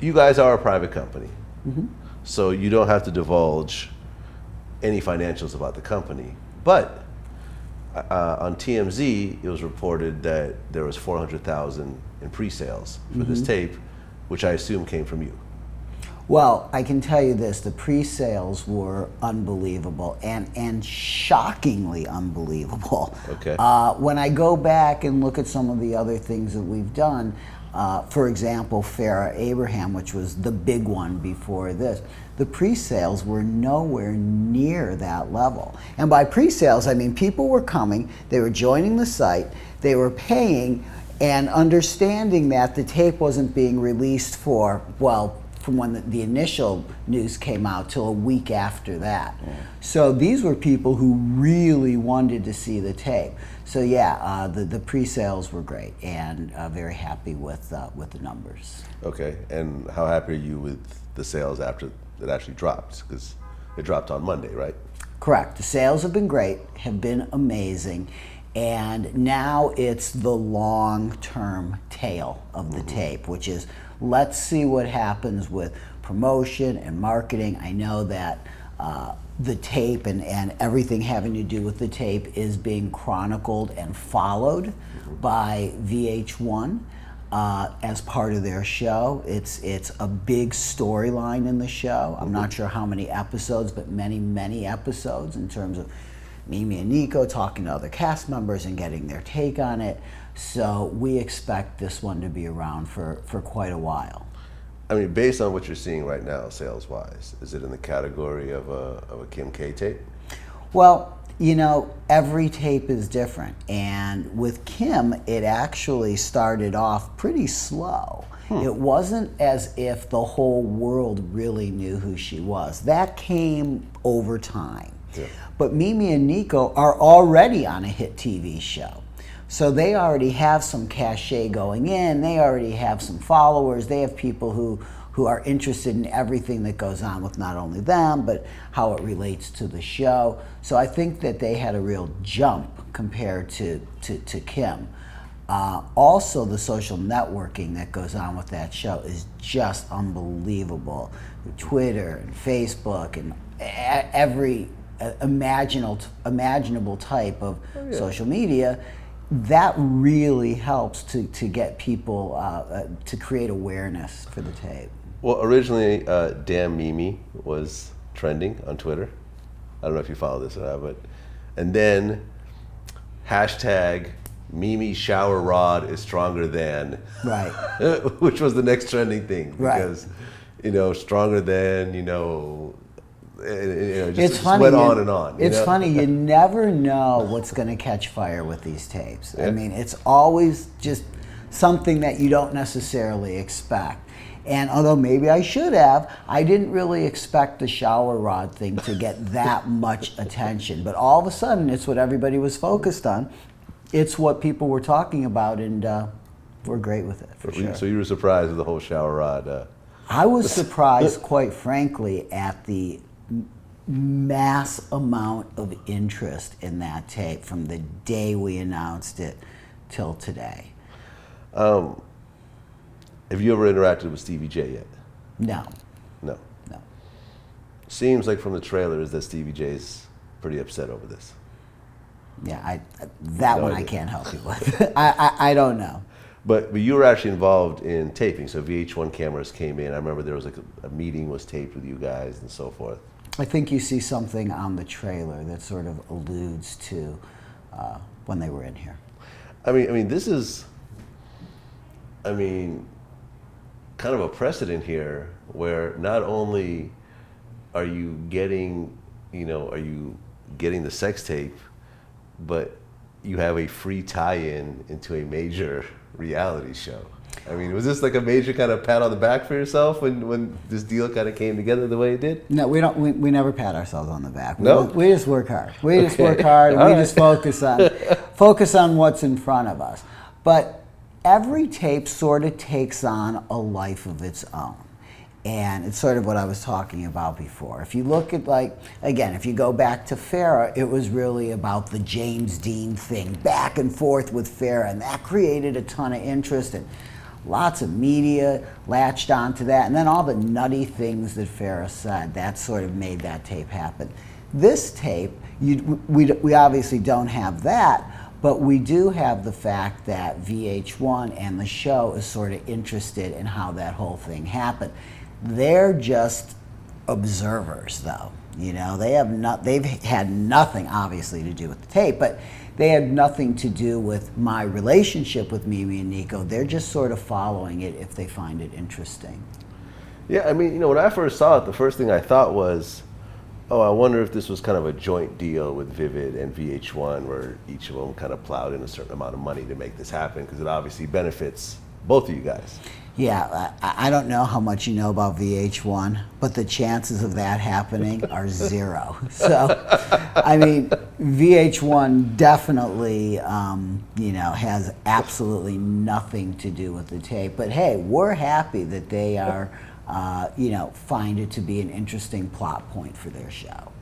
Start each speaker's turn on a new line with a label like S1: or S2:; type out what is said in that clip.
S1: you guys are a private company,
S2: Mm-hmm.
S1: so you don't have to divulge any financials about the company. But on TMZ, it was reported that there was 400,000 in pre-sales for this tape, which I assume came from you.
S2: Well, I can tell you this, the pre-sales were unbelievable and shockingly unbelievable.
S1: Okay.
S2: When I go back and look at some of the other things that we've done, for example, Farrah Abraham, which was the big one before this, the pre-sales were nowhere near that level. And by pre-sales, I mean people were coming, they were joining the site, they were paying, and understanding that the tape wasn't being released for, well, from when the initial news came out till a week after that. So these were people who really wanted to see the tape. So yeah, the pre-sales were great, and very happy with the numbers.
S1: Okay, and how happy are you with the sales after it actually dropped? Because it dropped on Monday, right?
S2: Correct. The sales have been great, have been amazing, and now it's the long-term tail of the tape, which is let's see what happens with promotion and marketing. I know that the tape and everything having to do with the tape is being chronicled and followed by VH1 as part of their show. It's a big storyline in the show. I'm not sure how many episodes, but many episodes in terms of Mimi and Nikko talking to other cast members and getting their take on it. So we expect this one to be around for quite a while.
S1: I mean, based on what you're seeing right now, sales-wise, is it in the category of a Kim K tape?
S2: Well, you know, every tape is different. And with Kim, it actually started off pretty slow. It wasn't as if the whole world really knew who she was. That came over time.
S1: Yeah.
S2: But Mimi and Nikko are already on a hit TV show. So they already have some cachet going in, they already have some followers, they have people who are interested in everything that goes on with not only them, but how it relates to the show. So I think that they had a real jump compared to Kim. Also, the social networking that goes on with that show is just unbelievable. Twitter and Facebook and every imaginable type of social media. That really helps to get people to create awareness for the tape.
S1: Well, originally, Damn Mimi was trending on Twitter. I don't know if you follow this or not, but and then hashtag Mimi shower rod is stronger than,
S2: Right.
S1: which was the next trending thing because
S2: Right.
S1: Stronger than just,
S2: It's
S1: just
S2: funny.
S1: went on and on.
S2: It's funny. You never know what's going to catch fire with these tapes.
S1: Yeah.
S2: I mean, it's always just something that you don't necessarily expect. And although maybe I should have, I didn't really expect the shower rod thing to get that much attention. But all of a sudden, it's what everybody was focused on. It's what people were talking about, and we're great with it, for sure.
S1: So you were surprised with the whole shower rod?
S2: I was surprised, quite frankly, at the mass amount of interest in that tape from the day we announced it till today.
S1: Have you ever interacted with Stevie J yet?
S2: No.
S1: No.
S2: No.
S1: Seems like from the trailers that Stevie J's pretty upset over this.
S2: Yeah, that
S1: No
S2: one I
S1: idea.
S2: can't help you with. I don't know.
S1: But you were actually involved in taping, so VH1 cameras came in. I remember there was like a meeting was taped with you guys and so forth.
S2: I think you see something on the trailer that sort of alludes to when they were in here.
S1: I mean, this is, kind of a precedent here where not only are you getting, the sex tape, but you have a free tie-in into a major reality show. I mean, was this like a major kind of pat on the back for yourself when this deal kind of came together the way it did?
S2: No, we don't. We never pat ourselves on the back.
S1: No?
S2: We just work hard. We just
S1: Okay.
S2: work hard, and
S1: All
S2: we
S1: right.
S2: just focus on what's in front of us. But every tape sort of takes on a life of its own. And it's sort of what I was talking about before. If you look at, if you go back to Farrah, it was really about the James Dean thing, back and forth with Farrah, and that created a ton of interest. And lots of media latched onto that, and then all the nutty things that Farrah said, that sort of made that tape happen. This tape, we obviously don't have that, but we do have the fact that VH1 and the show is sort of interested in how that whole thing happened. They're just observers, though. You know, they've had nothing, obviously, to do with the tape, but they had nothing to do with my relationship with Mimi and Nikko. They're just sort of following it if they find it interesting.
S1: Yeah, I mean, you know, when I first saw it, the first thing I thought was, oh, I wonder if this was kind of a joint deal with Vivid and VH1, where each of them kind of plowed in a certain amount of money to make this happen, because it obviously benefits both of you guys.
S2: Yeah, I don't know how much you know about VH1, but the chances of that happening are zero. So, I mean, VH1 definitely, you know, has absolutely nothing to do with the tape. But hey, we're happy that they are, you know, find it to be an interesting plot point for their show.